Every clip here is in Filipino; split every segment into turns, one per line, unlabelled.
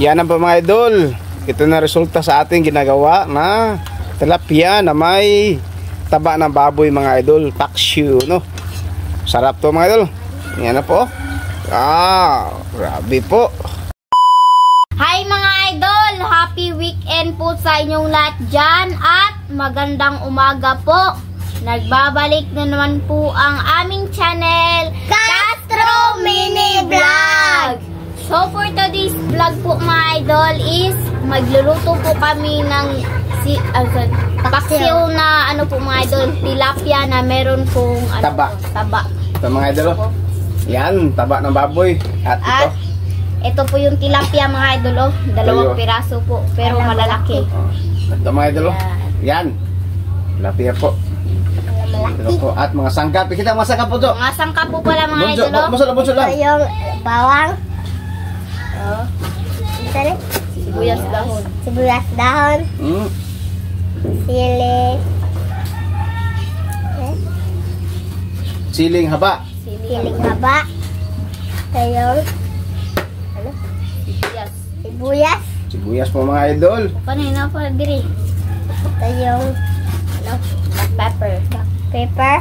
Yan ang po mga idol. Ito na resulta sa ating ginagawa na tilapia na may taba ng baboy mga idol. Paksiw, no? Sarap to mga idol. Yan na po. Grabe po.
Hi mga idol! Happy weekend po sa inyong lahat dyan at magandang umaga po. Nagbabalik na naman po ang aming channel, Castro Mini Vlog! So for today's vlog po mga idol is magluluto po kami ng paksiw na ano po mga idol, tilapia na meron pong
Taba. Ito mga idol. Yan, taba ng baboy. At ito po yung tilapia mga idol, dalawang piraso po, pero malalaki. Ito mga idol, yan, tilapia po. Ito po. At mga sangkap, kita mga sangkap po to.
Mga sangkap po pala mga idol.
Bunso lang.
Ito yung bawang.
Sibuyas dahon.
Sibuyas dahon. Sili.
Siling haba.
Siling haba. Ito yung sibuyas.
Sibuyas po mga idol.
Panina pa diri.
Ito yung
Black pepper.
pepper.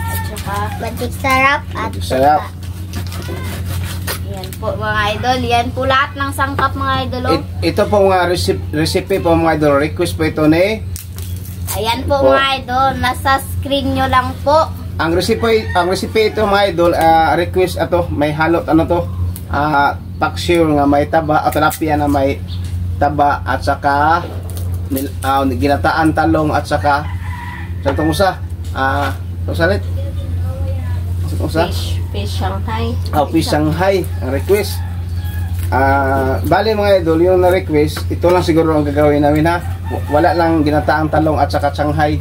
At saka
Magic sarap. At
Sarap.
yan po mga idol. Yan po lahat ng sangkap mga idol.
Ito po mga recipe po mga idol. Request po ito ni.
Ayan po mga idol. Nasa screen nyo lang po.
Ang recipe ito mga idol, request ato, may halot ano to, paksiw nga may taba, at tilapia na may taba, at saka ginataan talong, at saka sa itong usa, salit
Fish Shanghai.
Fish Shanghai ang request. Bali mga idol, yung na-request, ito lang siguro ang gagawin namin ha. Wala lang ginataang talong at saka Shanghai.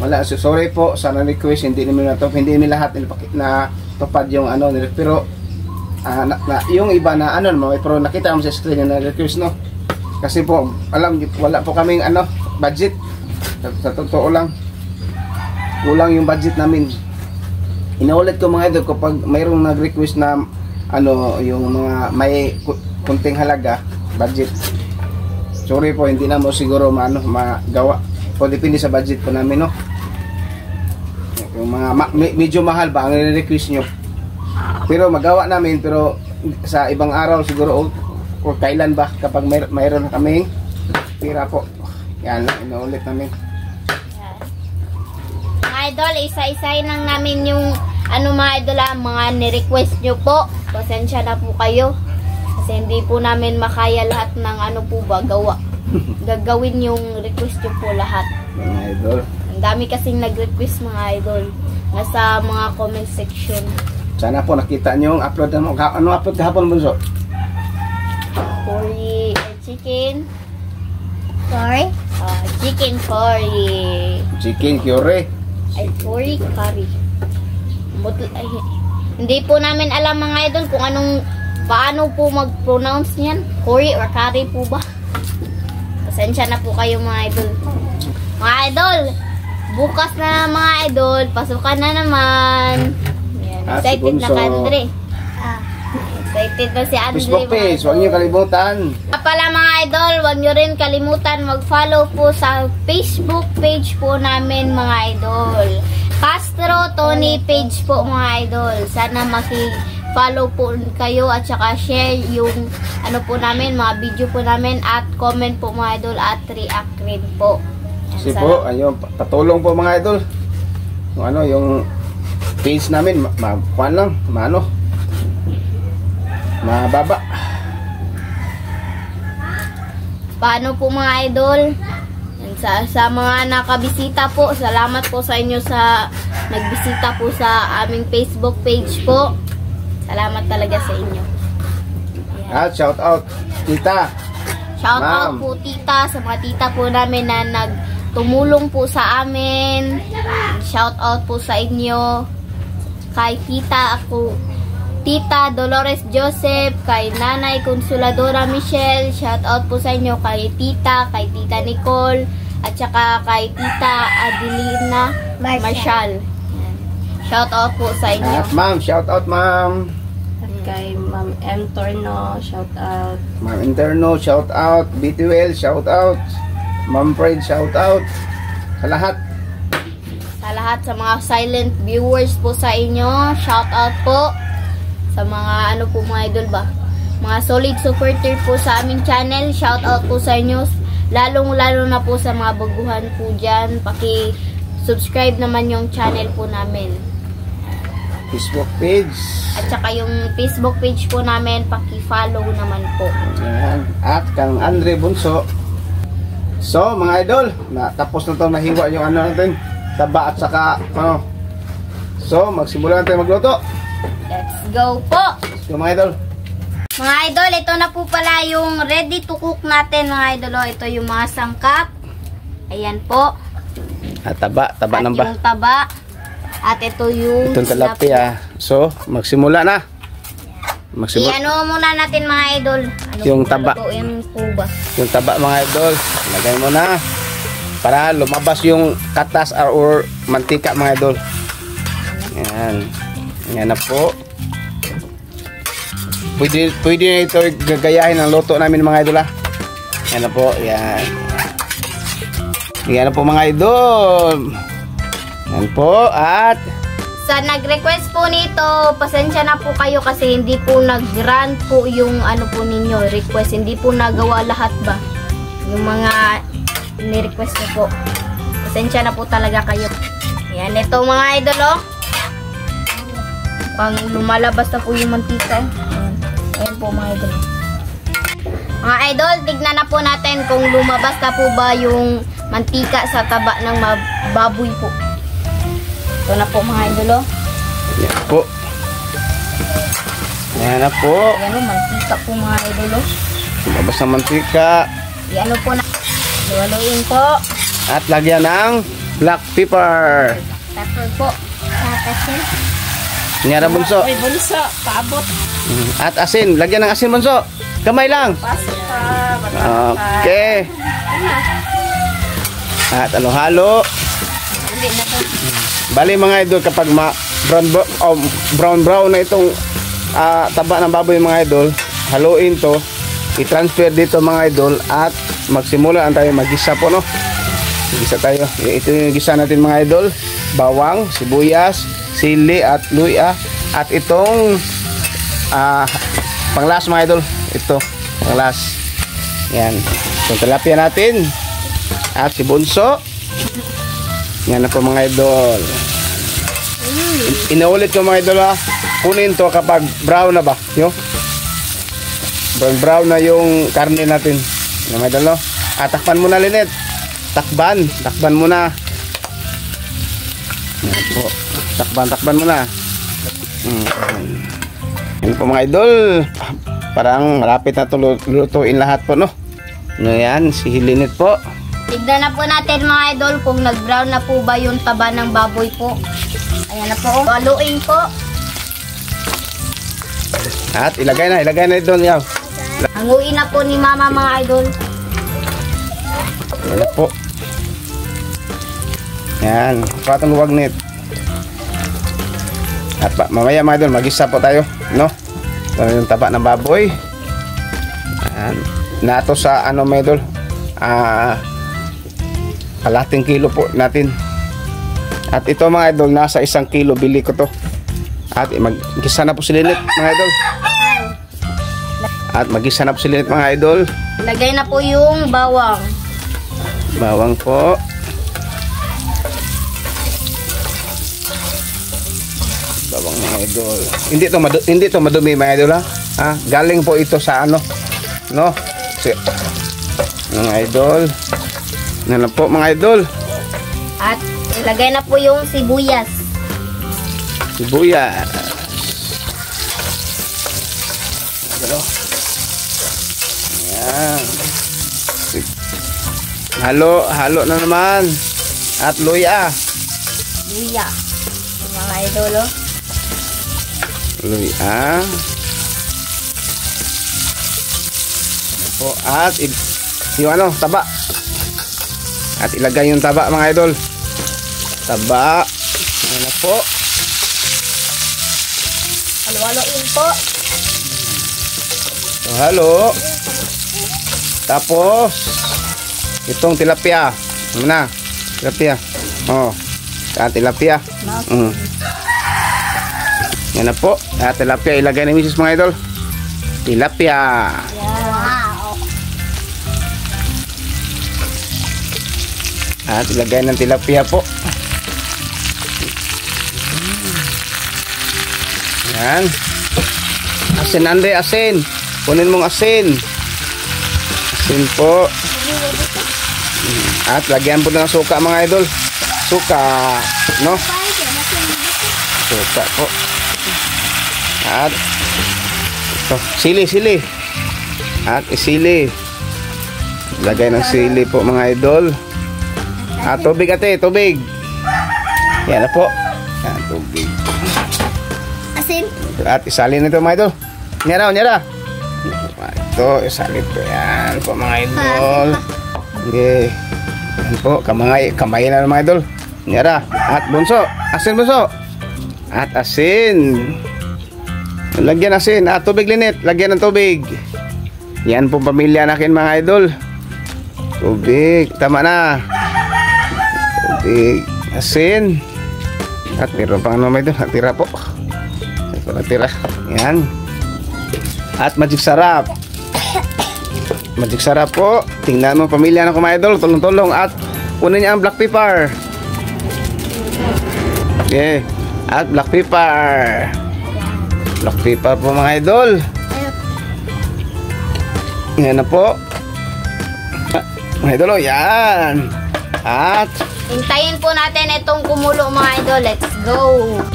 Wala, so sorry po sa na-request, hindi namin hindi namin lahat na tupad yung ano, pero yung iba na ano naman, pero nakita mo sa screen yung na-request, no? Kasi po, wala po kaming ano, budget. Sa totoo lang, kulang yung budget namin. Inaulit ko mga idol, kapag mayroong nag-request na ano, yung mga may kunting halaga, budget. Sorry po, hindi na mo siguro magawa. O depende sa budget po namin, no? Yung mga medyo mahal ba ang request nyo, pero magawa namin, pero sa ibang araw siguro o kailan ba kapag mayroon kaming pira po, yan inuulit namin.
Mga idol, isa-isayin lang namin yung ano mga idol, mga ni-request nyo po. Pasensya na po kayo kasi hindi po namin makaya lahat ng ano po ba gagawin yung request nyo po lahat
Mga idol,
ang dami kasing nag-request mga idol nasa mga comment section.
sana po nakita nyo yung upload mo. Ano upload kahapon, Bunso?
Curry chicken.
sorry.
Chicken curry.
Chicken curry.
Ay, curry curry. Hindi po namin alam mga idol kung paano po mag-pronounce niyan. Curry or curry po ba? Pasensya na po kayo mga idol. Mga idol, bukas na mga idol, pasukan na naman. Yan, excited na ka, Andre. Excited na si Andre.
Facebook page, huwag nyo kalimutan.
Pala mga idol, huwag nyo rin kalimutan mag-follow po sa Facebook page po namin mga idol. Castro Tony page po mga idol. Sana follow po kayo at saka share yung ano po namin, mga video po namin, at comment po mga idol, at react rin po.
Kasi po, ayun, patulong po mga idol. Yung ano, yung page namin, kuhan lang, mababa.
Paano po mga idol? Sa mga nakabisita po, salamat po sa inyo sa nagbisita po sa aming Facebook page po. Salamat talaga sa inyo.
At shout out tita.
Shout out po tita, sa mga tita po namin na nagtumulong po sa amin. Shout out po sa inyo. Kay tita Tita Dolores Joseph, kay Nanay Consoladora Michelle, shout out po sa inyo. Kay Tita Nicole, at saka kay Tita Adelina Marshall. Shout out po sa inyo.
Ma'am, shout out ma'am.
kay Ma'am M. Torno, shout out.
Ma'am Interno, shout out. BTL, shout out. Ma'am Fred, shout out. Sa lahat.
Sa lahat sa mga silent viewers po sa inyo, shout out po. Sa mga ano po mga idol ba? Mga solid supporter po sa aming channel, shout out po sa inyo. Lalong-lalo na po sa mga baguhan po dyan. Paki-subscribe naman yung channel po namin.
Facebook page.
At saka yung Facebook page po namin, paki-follow naman po.
Yan. At kang Andre Bunso. So, mga idol, tapos na to nahiwa yung ano natin, taba at saka ano. So, magsimula natin magluto.
Let's go po!
Let's go, mga idol.
Mga idol, ito na po pala yung ready to cook natin, mga idol. Ito yung mga sangkap. Ayan po.
At taba
At
ng ba?
yung taba. At ito yung
Itong tilapia. So, magsimula na. Magsimula.
I-ano muna natin, mga idol. Ano
Yung
po
taba.
lutuin po ba?
Yung taba, mga idol. Lagay mo na. Para lumabas yung katas or mantika, mga idol. Yan. Yan na po. Pwede na ito gagayahin ang luto namin, mga idol, ha. Yan na po. Yan. Yan na po, mga idol. Yan po. At
Sa nag-request po nito, pasensya na po kayo kasi hindi po nag-grant po yung ano po ninyo, request. Hindi po nagawa lahat ba? Yung mga ni-request niyo po. Pasensya na po talaga kayo. Yan, ito mga idol, oh. Pang lumalabas na po yung mantika. Ayan. Ayan po mga idol. Mga idol, tignan na po natin kung lumabas na po ba yung mantika sa taba ng baboy po. Ito na po mga idol, oh.
yan po. Yan na po.
Ayan o, mantika po mga idol, oh.
Lumabas ng mantika.
Ayan po na. Luwaluin po.
At lagyan ng black pepper.
Pepper po. Asin.
Nyara, Bunso.
Ay, bunso. Paabot.
At asin. Lagyan ng asin, Bunso. Kamay lang.
Pasok pa.
Okay. At halo-halo.
Hindi na to.
Bali, mga idol, kapag brown na itong taba ng baboy, mga idol, haluin to, i-transfer dito, mga idol, at magsimula ang tayo mag-gisa po, no? Gisa tayo. Ito yung gisa natin, mga idol. Bawang, sibuyas, sili at luya. At itong panglas, mga idol. Ito, panglas. Yan. Itong tilapia natin. At si Bunso. Yan na po, mga idol. Inaulit ko, mga idol, ha. Kunin to kapag brown na ba? Yo? Brown na yung karne natin. Yan, mga idol, no? Takpan mo na, Linet. Takban mo na. Yan po. Takban mo na. Yan po, mga idol. Parang malapit na ito lutuin lahat po, no? No, yan, si Linet po.
Tignan na po natin, mga idol, kung nag-brown na po ba yung taba ng baboy po. Ayan na po. Haluin po.
At ilagay na doon, yaw.
Hanguin na po ni mama, mga idol.
Yan po. Yan. Patong luwag nit. At mamaya, mga idol, mag-isa po tayo, no? Ito yung taba ng baboy. Yan. Nato sa ano, mga idol, kalating kilo po natin. At ito, mga idol, nasa 1 kilo bili ko to. At mag-gisa na po si Linet, mga idol. At mag-gisa na po si Linet, mga idol.
Lagay na po yung bawang.
Bawang po. Bawang, mga idol. Hindi to madumi, mga idol, ha? Galing po ito sa ano, no? Mga idol. Yan na po, mga idol.
At ilagay na po yung sibuyas.
Sibuyas. Yan. Halo na naman. At luya.
Luya. Yung mga idol, oh.
Luya. Po. At yung ano, taba. At ilagay yung taba, mga idol. Taba. Ano po?
Halo-haloin po.
Halo. Tapos itong tilapia. Ano na? Tilapia. Oh. Tilapia. Yan na po. Tilapia ilagay ni Mrs. mga idol. Tilapia.
Wow.
At ilagay ng tilapia po. Yan. Asin, Andre, asin. Kunin mong asin. Asin po. At lagyan po ng suka mga idol. Suka, no? Suka po. At ito, sili. At isili. Lagay ng sili po mga idol. At tubig ate, tubig. Yan na po. Yan, tubig.
Asin.
At isalin nito mga idol. Nyara. Ito, isalin po. Yan po mga idol. Okay. Yan po, kamay na mga idol. Nyara. At bunso. Asin bunso. At asin. Lagyan asin. At tubig linit. Lagyan ng tubig. Yan po pamilya nakin mga idol. Tubig. Tama na. Tubig. Asin. At meron pang ano mga idol. Natira po. Natira. Yan. At magic sarap. Magic sarap po. Tingnan mo pamilya ng mga idol. Tulong-tulong. At kunin niya ang black pepper. Okay. At black pepper. Black pepper po mga idol. Yan na po. Mga idol, yan. At
hintayin po natin itong kumulo mga idol. Let's go!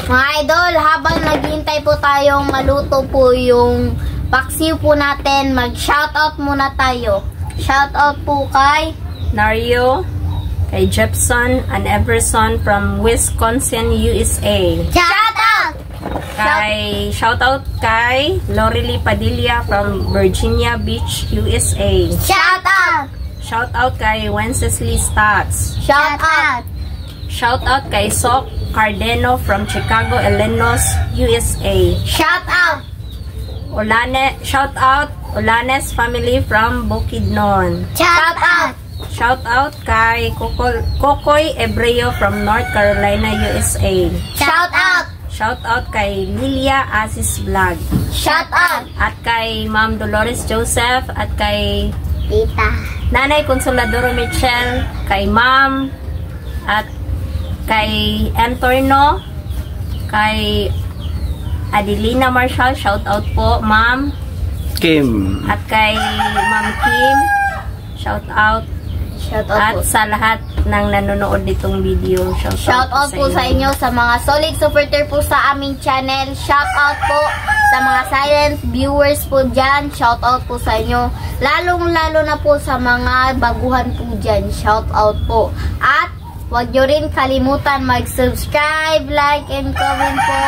Mga idol, habang naghihintay po tayong maluto po yung paksiw po natin, mag-shoutout muna tayo. Shoutout po kay
Nario, kay Jepson and Everson from Wisconsin, USA.
Shoutout!
Shoutout kay Lorely Padilla from Virginia Beach, USA.
Shoutout!
Shoutout kay Wencesley Stats.
Shoutout!
Shoutout kay Sok Cardeno from Chicago, Illinois, USA.
Shoutout!
Shoutout Olanes family from Bukidnon.
Shoutout!
Shoutout kay Kokoy Ebreo from North Carolina, USA.
Shoutout!
Shoutout kay Lilia Asis Vlog.
Shoutout!
At kay Ma'am Dolores Joseph at kay
Tita.
Nanay Consoladoro Michelle, kay Ma'am at kay Antorno, kay Adelina Marshall, shoutout po Ma'am.
Kim.
At kay Ma'am Kim, shoutout.
Shoutout
At
po.
sa lahat ng nanonood nitong video,
Shoutout po sa inyo, sa mga solid supporter po sa aming channel. Shoutout po sa mga silent viewers po dyan. Shoutout po sa inyo. Lalong-lalo na po sa mga baguhan po dyan. Shoutout po. At huwag nyo rin kalimutan mag-subscribe, like, and comment po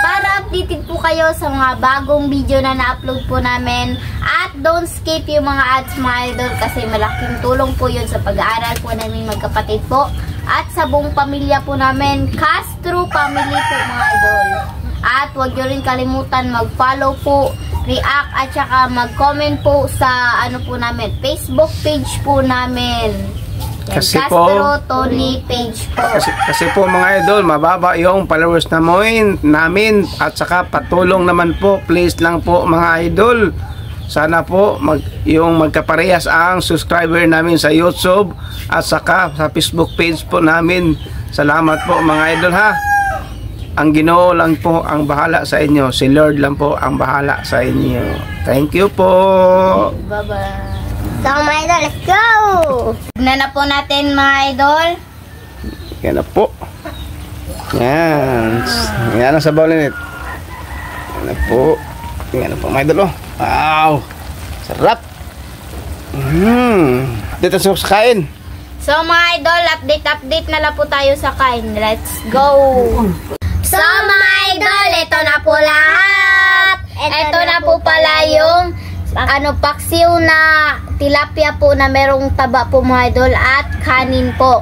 para updated po kayo sa mga bagong video na na-upload po namin. At don't skip yung mga ads mga idol kasi malaking tulong po yun sa pag-aaral po namin magkapatid po. At sa buong pamilya po namin, Castro family po mga idol. At huwag nyo rin kalimutan mag-follow po, react at saka mag-comment po sa ano po namin, Facebook page po namin. Yan,
Kasi
Castro
po,
Tony page po.
kasi po mga idol, mababa yung followers namin at saka patulong naman po, please lang po mga idol. Sana po yung magkaparehas ang subscriber namin sa YouTube at saka sa Facebook page po namin. Salamat po mga idol ha. Ang Ginoo lang po ang bahala sa inyo. Si Lord lang po ang bahala sa inyo. Thank you po.
Bye-bye.
So mga idol, let's go!
Tignan na po natin mga idol.
Yan na po. Yan. Yan ang sabaw linit. Yan na po. Yan na po mga idol. Wow. Sarap. Dito sa kain.
So mga idol, update na lang po tayo sa kain. Let's go! So mga idol, ito na po lahat. Ito na po pala yung paksiw na tilapia po na merong taba po mga idol at kanin po.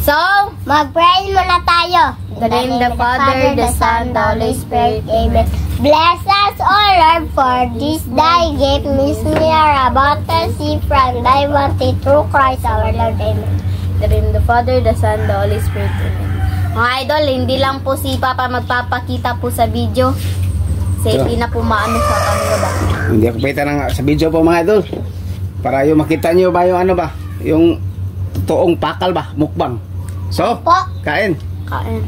So,
Mag-pray muna tayo.
in the name of the Father, the Son, the Holy Spirit.
Amen. Bless us, O Lord, for this thy gift, Miss we are about to see from thy bounty through Christ our Lord. Amen.
In the name of the Father, the Son, the Holy Spirit. Amen. Mga idol, hindi lang po si Papa magpapakita po sa video. Kasi hindi na po maano sa kanila ba?
Hindi ako pita sa video po mga idol. Para yung makita nyo ba yung ano ba? Yung toong pakal ba? Mukbang. So,
Po.
kain.
Kain.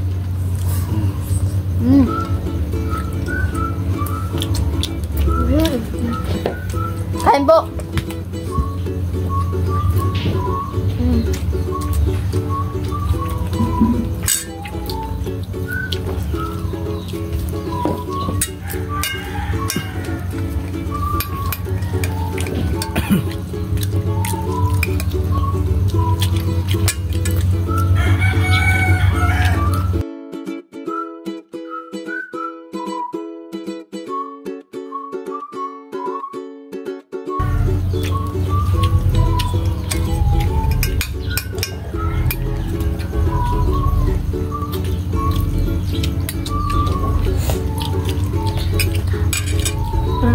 Kain po.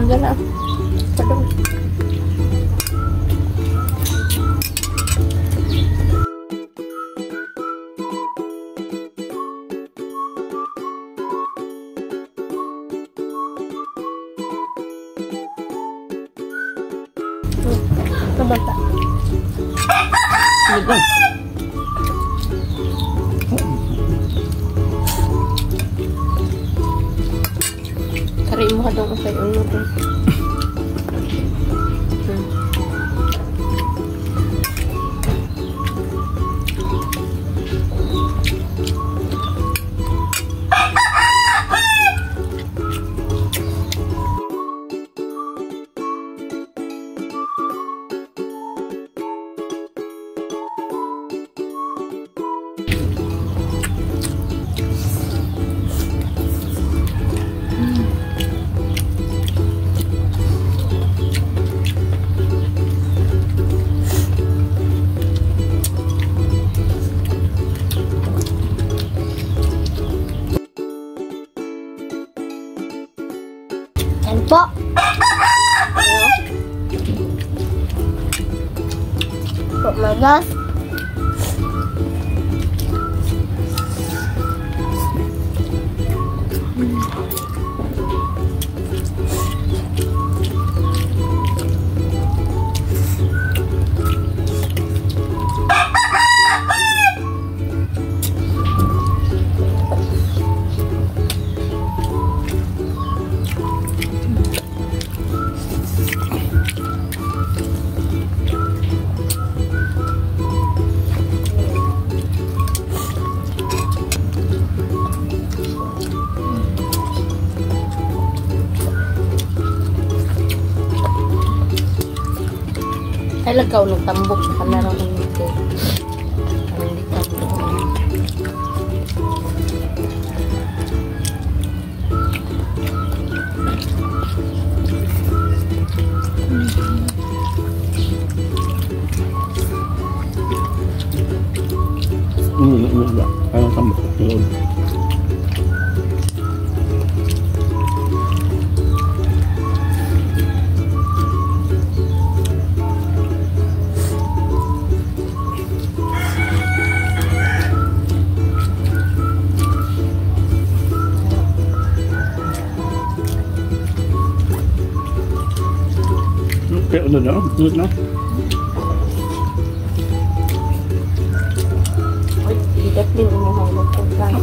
Gana. Pardon. Kabata. Kari mo ka daw kasi ulo ko. Yan po. Po, magas. Ay, lagaw ng tambok sa kanara ng ito. Hindi tambok.
Parang tambok. Pero ano na? Na?
Ay, ligat din mo hanggang ko lang.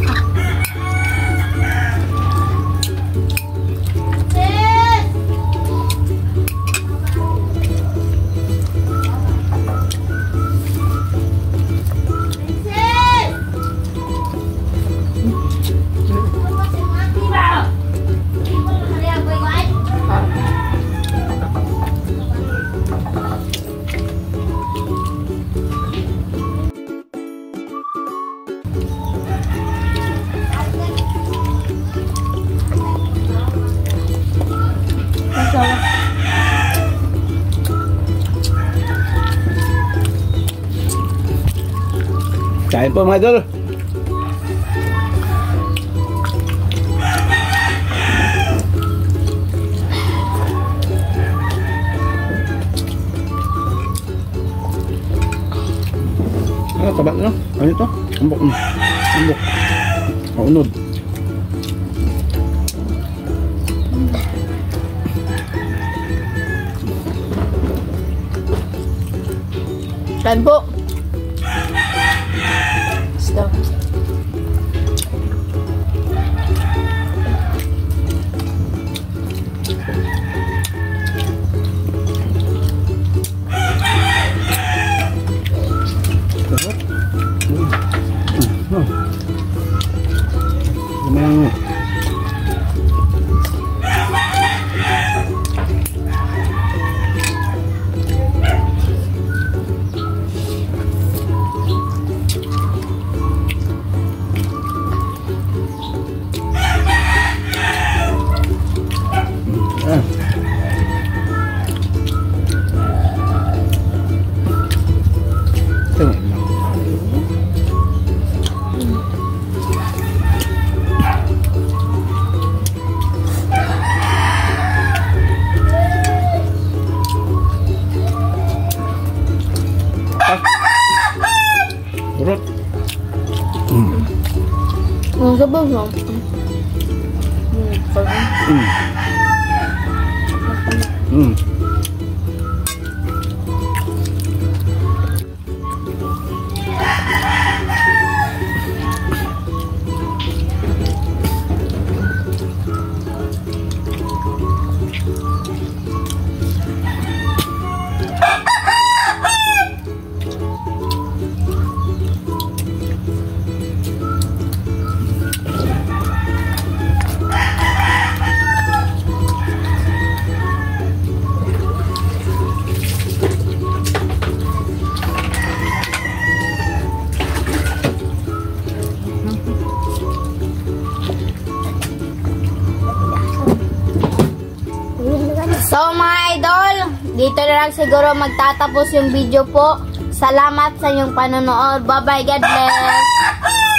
Kain po mga idol. Tabat na. Ano ito? Ambok. Ambok. Unod.
Kain po. Stop.
Urut.
Ang sabaw mo. So mga idol, dito na lang siguro magtatapos yung video po. Salamat sa inyong panonood. Bye bye, God bless.